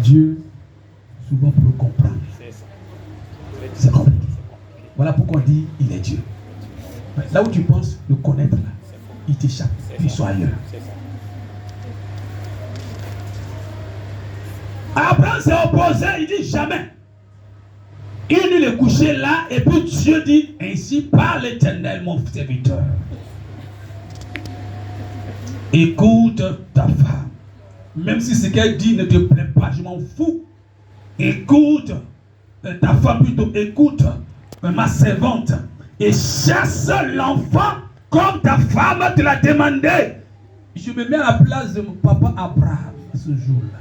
Dieu, souvent pour le comprendre, c'est compliqué. Voilà pourquoi on dit il est Dieu. Là où tu penses le connaître, là, il t'échappe, puis il soit ailleurs. Abraham s'est opposé, il dit jamais. Il dit le coucher là, et puis Dieu dit, ainsi parle l'Éternel, mon serviteur. Écoute ta femme. Même si ce qu'elle dit ne te plaît pas, je m'en fous. Écoute ta femme, plutôt écoute ma servante. Et chasse l'enfant comme ta femme te l'a demandé. Je me mets à la place de mon papa Abraham ce jour-là.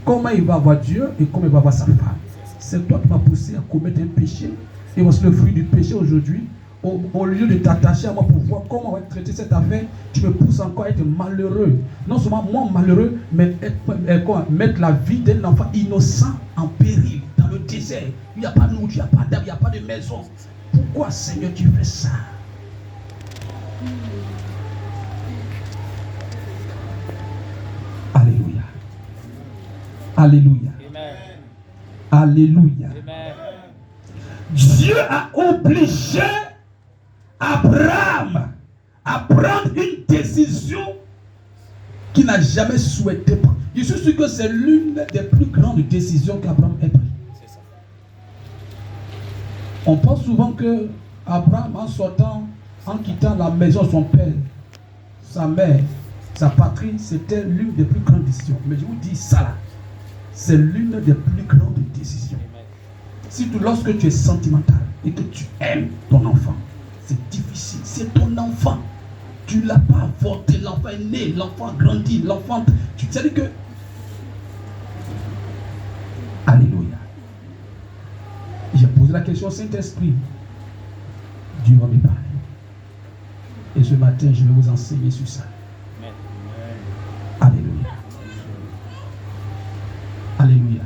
Comment il va voir Dieu et comment il va voir sa femme. C'est toi qui m'as poussé à commettre un péché. Et voici le fruit du péché aujourd'hui. Au lieu de t'attacher à moi pour voir comment on va traiter cette affaire, tu me pousses encore à être malheureux. Non seulement moi malheureux, mais mettre la vie d'un enfant innocent en péril dans le désert. Il n'y a pas de nourriture, il n'y a pas d'arbre, il n'y a pas de maison. Pourquoi, Seigneur, tu fais ça? Alléluia. Alléluia. Amen. Alléluia. Amen. Dieu a obligé Abraham à prendre une décision qu'il n'a jamais souhaité prendre. Je suis sûr que c'est l'une des plus grandes décisions qu'Abraham ait prises. On pense souvent que Abraham, en sortant, en quittant la maison de son père, sa mère, sa patrie, c'était l'une des plus grandes décisions. Mais je vous dis ça là, c'est l'une des plus grandes décisions. Surtout lorsque tu es sentimental et que tu aimes ton enfant. C'est difficile, c'est ton enfant. Tu ne l'as pas avorté, l'enfant est né, l'enfant a grandi, l'enfant... Tu sais que... Alléluia. J'ai posé la question au Saint-Esprit. Dieu va me parler. Et ce matin, je vais vous enseigner sur ça. Alléluia. Alléluia.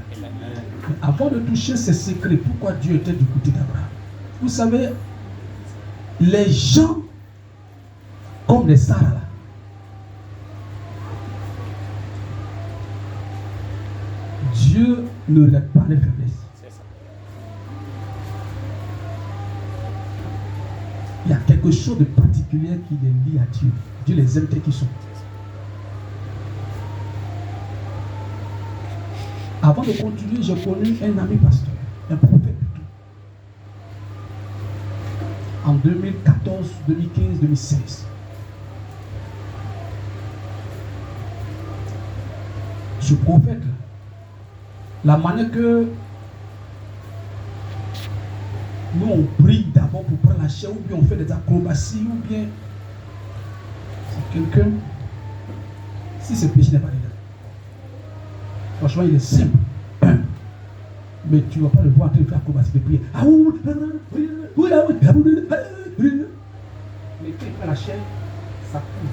Mais avant de toucher ces secrets, pourquoi Dieu était du côté d'Abraham? Vous savez, les gens comme les Sarah là, Dieu ne regarde pas les faiblesses. Il y a quelque chose de particulier qui les lie à Dieu. Dieu les aime tels qu'ils sont. Avant de continuer, j'ai connu un ami pasteur, un prophète. En 2014, 2015, 2016. Ce prophète, la manière que nous on prie d'abord pour prendre la chair, ou bien on fait des acrobaties, ou bien c'est quelqu'un, si ce péché n'est pas dedans. Franchement, il est simple. Mais tu ne vas pas le voir en train de faire acrobatie de prier. Mais quand il prend la chair, ça coule.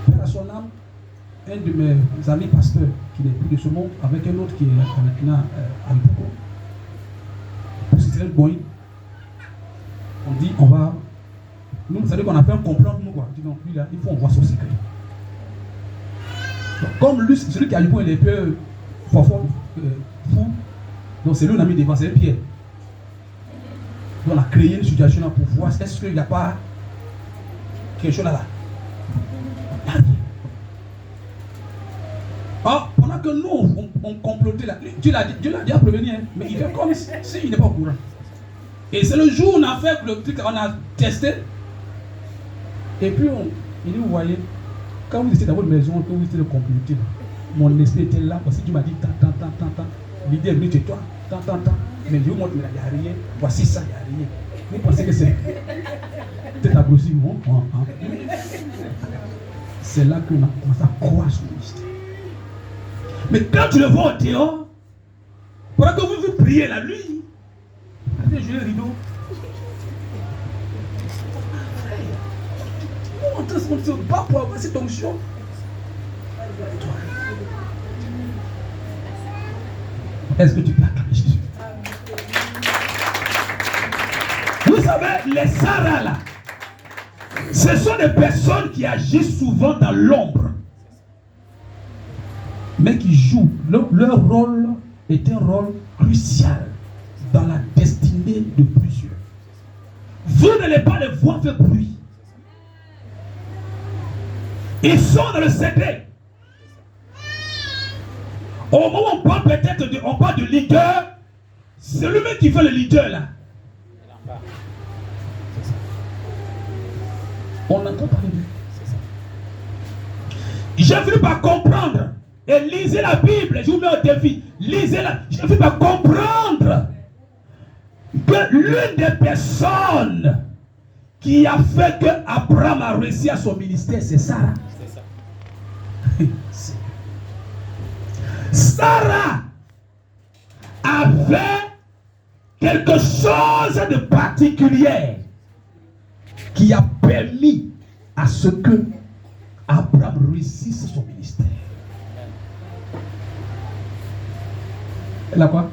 Père à son âme, un de mes amis pasteurs qui n'est plus de ce monde, avec un autre qui est maintenant à Ipoko, pour se tirer le boy, on dit on va. Nous, vous savez qu'on a fait un complot, nous quoi. On dit non, lui là, il faut qu'on voit son secret. Donc, comme lui, celui qui a eu point, il est un peu fou, donc c'est lui on a mis devant, c'est Pierre. Donc on a créé une situation là pour voir est-ce qu'il n'y a pas quelque chose là. Or, pendant que nous on complotait là, Dieu l'a dit à prévenir, mais il fait comme s'il n'est pas au courant. Et c'est le jour où on a fait le truc, on a testé. Et puis il dit, vous voyez, quand vous étiez dans votre maison, quand vous étiez de comploter, mon esprit était là, parce que Dieu m'a dit, tant. L'idée est venue chez toi, tant. Mais Dieu montre, il n'y a rien. Voici ça, il n'y a rien. Vous pensez que c'est peut-être agressif, non? C'est là qu'on a commencé à croire son mystère. Mais quand tu le vois au dehors, pendant que vous priez là, lui, allez jouer le rideau. On se bat pour avoir cette onction. Est-ce que tu peux acclamer Jésus? Vous savez, les Sarah là, ce sont des personnes qui agissent souvent dans l'ombre. mais qui jouent. Leur rôle est un rôle crucial dans la destinée de plusieurs. Vous n'allez pas les voir faire bruit. Ils sont dans le secret. Au moment où on parle peut-être on parle de leader, c'est lui-même qui fait le leader là. On entend parler de lui. J'ai fini par comprendre. Et lisez la Bible, je vous mets au défi. Lisez-la. J'ai fini par comprendre que l'une des personnes qui a fait que Abraham a réussi à son ministère, c'est Sarah. C'est ça. Sarah avait quelque chose de particulier qui a permis à ce que Abraham réussisse son ministère. Elle a quoi?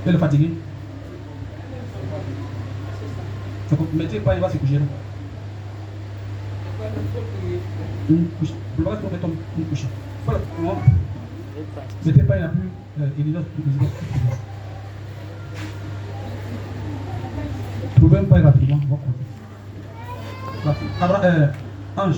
Elle est fatiguée. Mettez pas, il va se coucher. Couche. Vous ne pouvez pas tomber coucher. Voilà. Mettez pas, il n'a plus. Vous pouvez même pas rapidement. Ange.